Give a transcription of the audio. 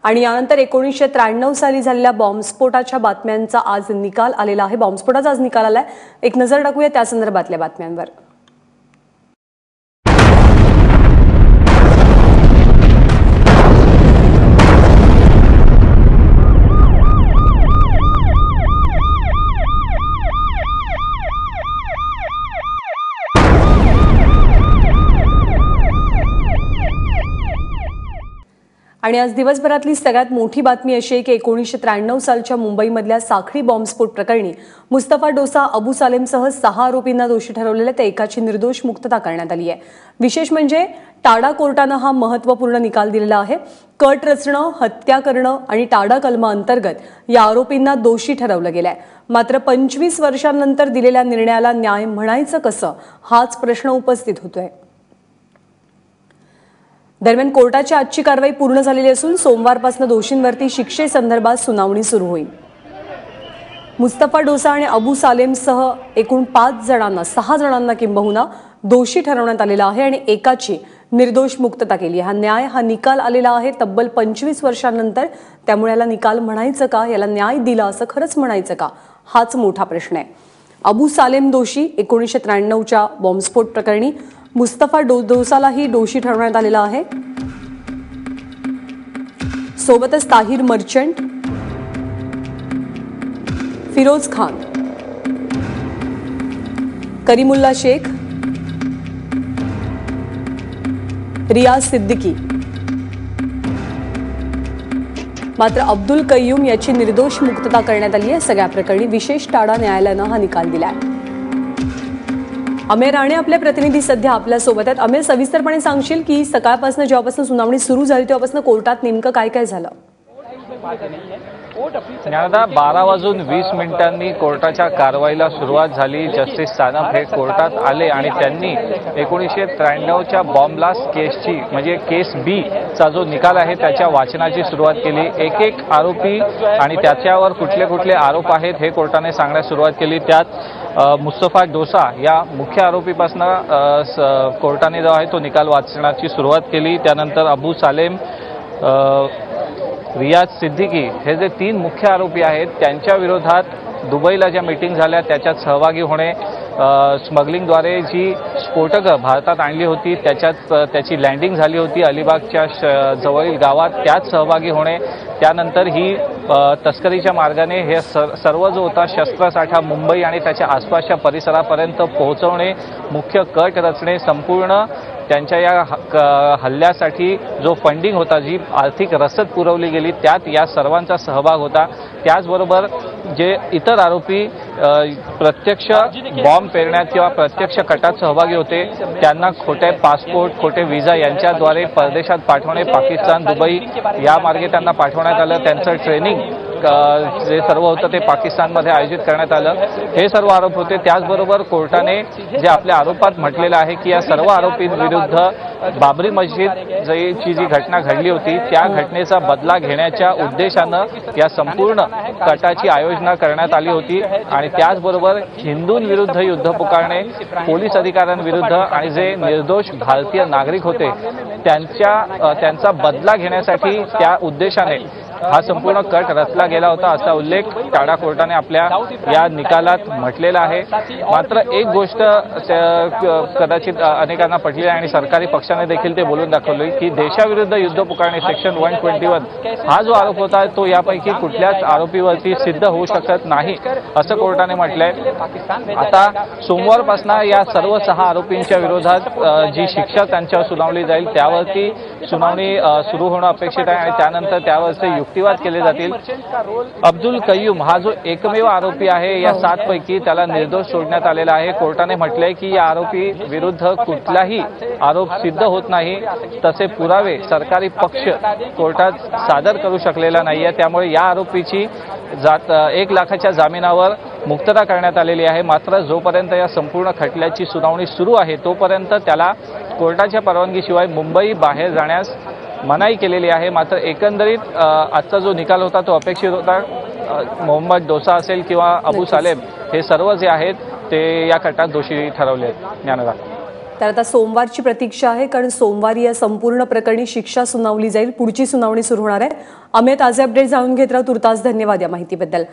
आणि यानंतर 1993 साली झालेल्या बॉम्बस्फोटाच्या बातम्यांचा आज निकाल आलेला आहे। बॉम्बस्फोटाचा आज निकाल आलाय। एक नजर टाकूया त्या संदर्भातल्या बातम्यांवर। आणि आज दिवसभरातली सगळ्यात मोठी बातमी अशी आहे की 1993 सालच्या मुंबईमधल्या साखळी बॉम्बस्फोट प्रकरणी मुस्तफा डोसा, अबू सालेमसह 6 आरोपींना दोषी ठरवलेल्या त्या एकाची निर्दोष मुक्तता करण्यात आली आहे। विशेष म्हणजे टाडा कोर्टानं हा महत्त्वपूर्ण निकाल दिलेला आहे। कट रचणं, हत्या करणं आणि टाडा कलमा अंतर्गत या आरोपींना दोषी ठरवलं गेलंय। मात्र 25 वर्षांनंतर दिलेल्या निर्णयाला न्याय म्हणायचं कसं, हाच प्रश्न उपस्थित होतोय। दरम्यान कोर्टाची आजची कारवाई पूर्ण झालेली असून सोमवारपासून दोषींवरती शिक्षेसंदर्भात सुनावणी सुरू होईल। मुस्तफा डोसा आणि अबू सालेमसह एकूण 6 जणांना किंबहुना दोषी ठरवण्यात आलेला आहे आणि एकाची निर्दोष मुक्तता केली। हा निकाल आलेला आहे तब्बल 25 वर्षांनंतर। त्यामुळे याला निकाल म्हणायचं का, याला न्याय दिला असं खरंच म्हणायचं का, हाच मोठा प्रश्न आहे। अबू सालेम दोषी 1993च्या बॉम्बस्फोट प्रकरणी, मुस्तफा डोसालाही दोषी ठरवण्यात आलेला आहे। सोबतच ताहिर मर्चंट, फिरोज खान, करीमुल्ला शेख, रियाज सिद्दीकी, मात्र अब्दुल कय्यूम याची निर्दोष मुक्तता करण्यात आली आहे। सगळ्या प्रकरणी विशेष टाडा न्यायालयानं हा निकाल दिलाय। अमेर राणे आपले प्रतिनिधी सध्या आपल्या सोबत आहेत। अमेर, सविस्तरपणे सांगशील की सकाळपासून जेव्हापासून सुनावणी सुरू झाली तेव्हापासून कोर्टात नेमकं काय काय झालं? ज्ञानदा 12:20 कोर्टाच्या कारवाईला सुरुवात झाली। जस्टिस सानप हे कोर्टात आले आणि त्यांनी 1993च्या बॉम्ब ब्लास्ट केसची म्हणजे केस बी चा जो निकाल आहे त्याच्या वाचनाची सुरुवात केली। एक आरोपी आणि त्याच्यावर कुठले कुठले आरोप आहेत हे कोर्टाने सांगण्यास सुरुवात केली। त्यात मुस्तफा डोसा या मुख्य आरोपीपासून कोर्टाने जो आहे तो निकाल वाचण्याची सुरुवात केली। त्यानंतर अबू सालेम, रियाज सिद्दीकी हे जे 3 मुख्य आरोपी आहेत त्यांच्या विरोधात दुबईला ज्या मीटिंग झाल्या त्याच्यात सहभागी होणे, स्मगलिंगद्वारे जी स्फोटकं भारतात आणली होती त्याची लँडिंग झाली होती अलिबागच्या जवळील गावात, त्यात सहभागी होणे, त्यानंतर ही तस्करीच्या मार्गाने हे सर्व जो होता शस्त्रसाठा मुंबई आणि त्याच्या आसपासच्या परिसरापर्यंत पोहोचवणे, मुख्य कट रचणे, संपूर्ण त्यांच्या या हल्ल्यासाठी जो फंडिंग होता, जी आर्थिक रसद पुरवली गेली त्यात या सर्वांचा सहभाग होता। त्याचबरोबर जे इतर आरोपी प्रत्यक्ष बॉम्ब पेरण्यात किंवा प्रत्यक्ष कटात सहभागी होते त्यांना खोटे पासपोर्ट, खोटे व्हिसा यांच्याद्वारे परदेशात पाठवणे, पाकिस्तान, दुबई या मार्गे त्यांना पाठवण्यात आलं। त्यांचं ट्रेनिंग जे सर्व होतं ते पाकिस्तानमध्ये आयोजित करण्यात आलं। हे सर्व आरोप होते। त्याचबरोबर कोर्टाने जे आपल्या आरोपात म्हटलेलं आहे की या सर्व आरोपींविरुद्ध बाबरी मस्जिदची जी घटना घडली होती त्या घटनेचा बदला घेण्याच्या उद्देशानं या संपूर्ण कटाची आयोजना करण्यात आली होती आणि त्याचबरोबर हिंदूंविरुद्ध युद्ध पुकारणे, पोलीस अधिकाऱ्यांविरुद्ध आणि जे निर्दोष भारतीय नागरिक होते त्यांचा बदला घेण्यासाठी त्या उद्देशाने हा संपूर्ण कट रचला गेला होता असा उल्लेख टाडा कोर्टाने आपल्या या निकालात म्हटलेला आहे। मात्र एक गोष्ट कदाचित अनेकांना पटली आणि सरकारी पक्षाने देखील ते बोलून दाखवले की देशाविरुद्ध युद्ध पुकारणे सेक्शन 121 हा जो आरोप होता तो यापैकी कुठल्याच आरोपीवरती सिद्ध होऊ शकत नाही असं कोर्टाने म्हटलंय। आता सोमवारपासून या सर्व 6 आरोपींच्या विरोधात जी शिक्षा त्यांच्यावर सुनावली जाईल त्यावरती सुनावणी सुरू होणं अपेक्षित आहे आणि त्यानंतर त्यावरचे युक्तिवाद केले जातील। अब्दुल कय्यूम हा जो एकमेव आरोपी आहे या 7 पैकी त्याला निर्दोष सोडण्यात आलेला आहे। कोर्टाने म्हटलंय की या आरोपी विरुद्ध कुठलाही आरोप सिद्ध होत नाही, तसे पुरावे सरकारी पक्ष कोर्टात सादर करू शकलेला नाहीये। त्यामुळे या आरोपीची 1 लाखाच्या जामिनावर मुक्तता करण्यात आलेली आहे। मात्र जोपर्यंत या संपूर्ण खटल्याची सुनावणी सुरू आहे तोपर्यंत त्याला कोर्टाच्या परवानगीशिवाय मुंबई बाहेर जाण्यास मनाई केलेली आहे। मात्र एकंदरीत आजचा जो निकाल होता तो अपेक्षित होता। मोहम्मद डोसा असेल किंवा अबू सालेम हे सर्व जे आहेत ते या कटात दोषी ठरवले आहेत। ज्ञानदा। तर आता सोमवारची प्रतीक्षा आहे, कारण सोमवारी या संपूर्ण प्रकरणी शिक्षा सुनावली जाईल. पुढची सुनावणी सुरू होणार आहे. अमित, ताजे अपडेट जाणून घेत राहू. तुर्तास धन्यवाद या माहितीबद्दल.